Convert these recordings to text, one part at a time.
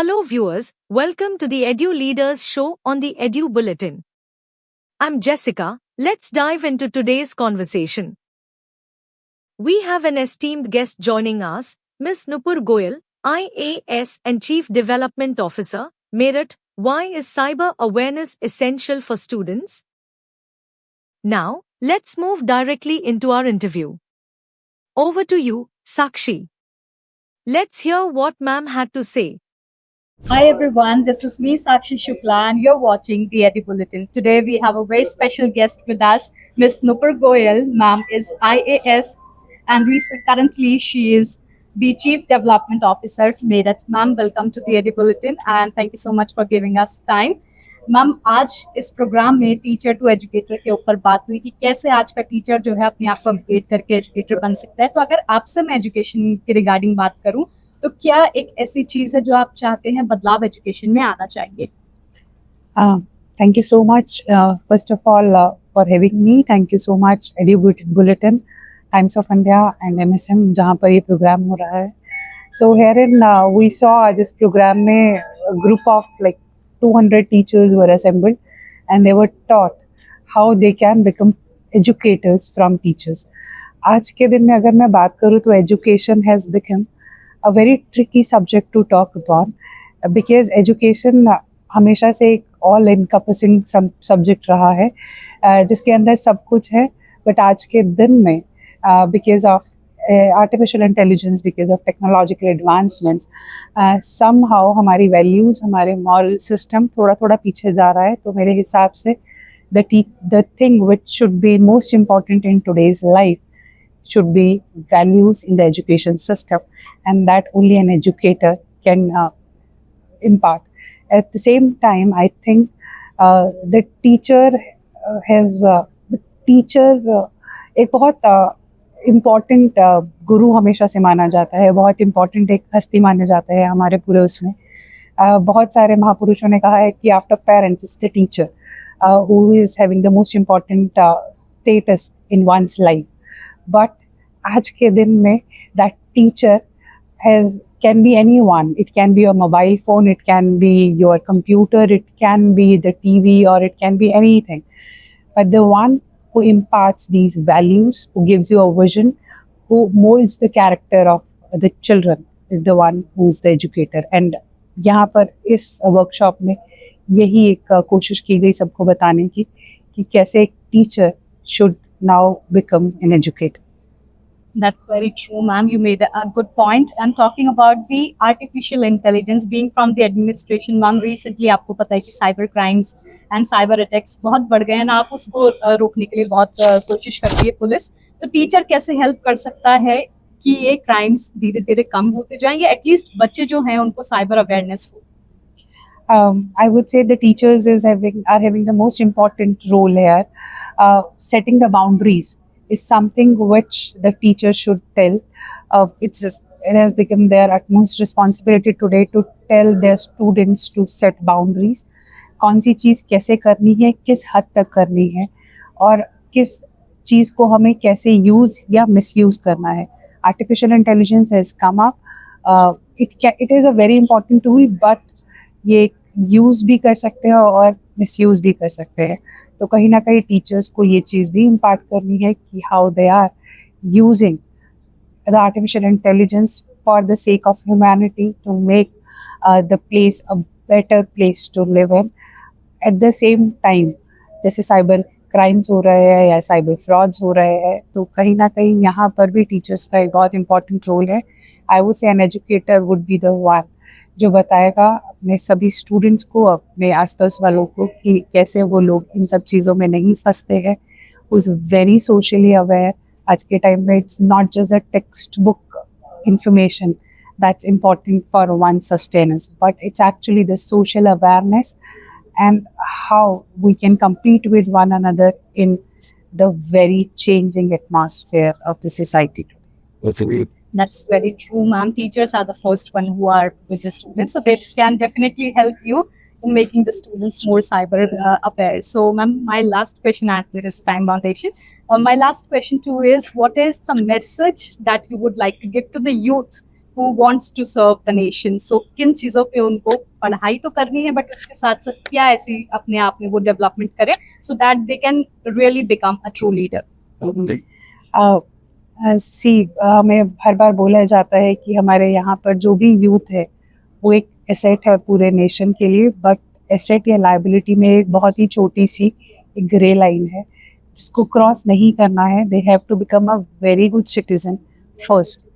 Hello viewers, welcome to the Edu Leaders show on the Edu Bulletin. I'm Jessica. Let's dive into today's conversation. We have an esteemed guest joining us, Ms. Nupur Goyal, IAS and Chief Development Officer, Meerut. Why is cyber awareness essential for students? Now, let's move directly into our interview. Over to you, Sakshi. Let's hear what ma'am had to say. Hi everyone, this is me Sakshi Shukla and you're watching the Edu Bulletin. Today we have a very special guest with us, Ms. Nupur Goyal. Ma'am is IAS and currently she is the Chief Development Officer, Meerut. Ma'am, welcome to the Edu Bulletin and thank you so much for giving us time. Ma'am आज इस programme में teacher to educator के ऊपर बात हुई कि कैसे आज का टीचर जो है अपने आप को अपडेट करके एजुकेटर बन सकता है। तो अगर आपसे मैं एजुकेशन के रिगार्डिंग बात करूं तो क्या एक ऐसी चीज है जो आप चाहते हैं बदलाव एजुकेशन में आना चाहिए? Thank you so much, first of all, for having me. Thank you so much, Edu Bulletin, Times of India and MSM, जहाँ पर ये प्रोग्राम हो रहा है. So herein we saw this program में a group of like 200 teachers were assembled and they were taught how they can become educators from teachers. आज के दिन में अगर मैं बात करूँ तो education has become a very tricky subject to talk upon because education हमेशा से एक all encompassing subject रहा है जिसके अंदर सब कुछ है, but आज के दिन में because of artificial intelligence, because of technological advancements, somehow हमारी values, हमारे moral system थोड़ा थोड़ा पीछे जा रहा है. तो मेरे हिसाब से the thing which should be most important in today's life should be values in the education system, and that only an educator can impart. At the same time, I think the teacher एक बहुत important गुरु हमेशा से माना जाता है, बहुत important एक हस्ती माना जाता है हमारे पूरे उसमें. बहुत सारे महापुरुषों ने कहा है कि after parents is the teacher who is having the most important status in one's life. But आज के दिन में that teacher can be anyone. It can be your mobile phone, it can be your computer, it can be the TV, or it can be anything. But the one who imparts these values, who gives you a vision, who molds the character of the children is the one who is the educator. And यहाँ पर इस workshop में यही एक कोशिश की गई सबको बताने की कि कैसे एक teacher should now become an educator. That's very true, ma'am. You made a good point. And talking about the artificial intelligence, being from the administration, ma'am, recently आपको पता है कि cyber crimes and cyber attacks बहुत बढ़ गए हैं. आप उसको रोकने के लिए बहुत कोशिश करती है पुलिस. तो टीचर कैसे हेल्प कर सकता है कि ये क्राइम्स धीरे धीरे कम होते जाएं या एटलीस्ट बच्चे जो हैं उनको साइबर अवेयरनेस हो? I would say the teachers are having the most important role here. Setting the boundaries is something which the teacher should tell. It has become their utmost responsibility today to tell their students to set boundaries. कौन सी चीज़ कैसे करनी है, किस हद तक करनी है और किस चीज़ को हमें कैसे यूज़ या मिसयूज़ करना है. Artificial intelligence has come up. It is a very important tool, but ये यूज़ भी कर सकते हैं और मिसयूज़ भी कर सकते हैं. तो कहीं ना कहीं टीचर्स को ये चीज़ भी इम्पार्ट करनी है कि how they are using the artificial intelligence for the sake of humanity to make the place a better place to live in. At the same time जैसे साइबर क्राइम्स हो रहे हैं या साइबर फ्रॉड्स हो रहे हैं, तो कहीं ना कहीं यहाँ पर भी टीचर्स का एक बहुत इंपॉर्टेंट रोल है. I would say an educator would be the one जो बताएगा अपने सभी स्टूडेंट्स को, अपने आसपास वालों को कि कैसे वो लोग इन सब चीज़ों में नहीं फंसते हैं. Who is very socially aware. आज के टाइम में it's not just a text book information that's important for one sustenance, but it's actually the social awareness and how we can compete with one another in the very changing atmosphere of the society. That's very true, ma'am. Teachers are the first one who are with the students, so they can definitely help you in making the students more cyber aware. So, ma'am, my last question as there is time foundation. My last question too is, what is the message that you would like to give to the youth who wants to serve the nation. So किन चीज़ों पे उनको पढ़ाई तो करनी है, but उसके साथ साथ क्या ऐसी अपने आप में वो डेवलपमेंट करें so that they can really become a true leader. हमें हर बार बोला जाता है कि हमारे यहाँ पर जो भी यूथ है वो एक एसेट है पूरे नेशन के लिए, बट एसेट या लाइबिलिटी में एक बहुत ही छोटी सी एक ग्रे लाइन है जिसको क्रॉस नहीं करना है. They have to become a very good citizen first.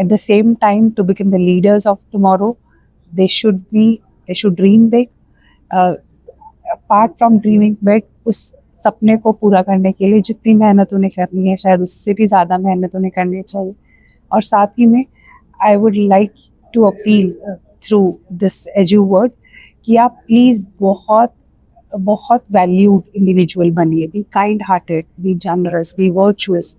At the same time to become the leaders of tomorrow they should dream big. Apart from dreaming big, उस सपने को पूरा करने के लिए जितनी मेहनत उन्हें करनी है शायद उससे भी ज़्यादा मेहनत उन्हें करनी चाहिए. और साथ ही में I would like to appeal through this edu word कि आप प्लीज़ बहुत बहुत वैल्यूड इंडिविजुअल बनिए. Be kind hearted, be generous, be virtuous.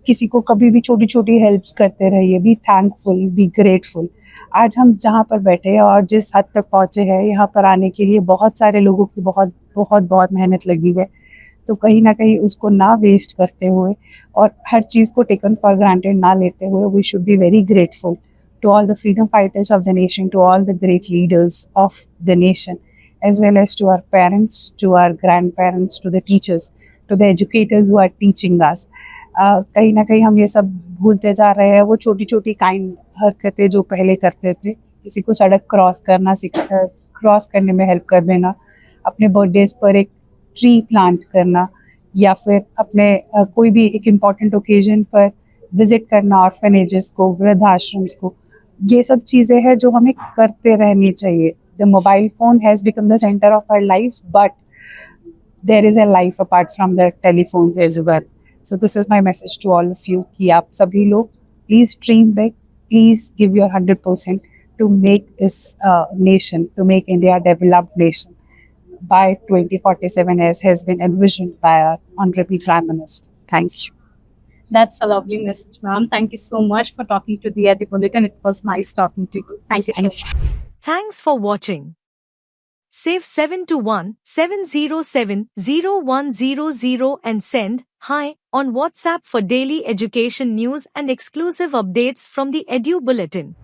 किसी को कभी भी छोटी छोटी हेल्प्स करते रहिए. Be thankful, be grateful. आज हम जहाँ पर बैठे हैं और जिस हद तक पहुँचे हैं, यहाँ पर आने के लिए बहुत सारे लोगों की बहुत बहुत बहुत मेहनत लगी है. तो कहीं ना कहीं उसको ना वेस्ट करते हुए और हर चीज़ को टेकन फॉर ग्रांटेड ना लेते हुए, we should be very grateful to all the freedom fighters of the nation, to all the great leaders of the nation, as well as to our parents, to our grandparents, to the teachers, to the educators who are teaching us. कहीं ना कहीं हम ये सब भूलते जा रहे हैं. वो छोटी छोटी काइंड हरकतें जो पहले करते थे, किसी को सड़क क्रॉस करने में हेल्प कर देना, अपने बर्थडेज पर एक ट्री प्लांट करना, या फिर अपने कोई भी एक इम्पॉर्टेंट ओकेजन पर विजिट करना ऑर्फनेजेस को, वृद्धाश्रम्स को. ये सब चीज़ें हैं जो हमें करते रहनी चाहिए. The mobile phone has become the centre of our life, but there is a life apart from the telephones as well. So this is my message to all of you कि आप सभी लोग please dream big, please give your 100% to make this nation, to make India a developed nation by 2047 as has been envisioned by our Honorable Prime Minister. Thank you. That's a lovely message, ma'am. Thank you so much for talking to the Edu Bulletin. It was nice talking to you. Thank you. Thanks for watching. Save 721 707 0100 and send hi on WhatsApp for daily education news and exclusive updates from the Edu Bulletin.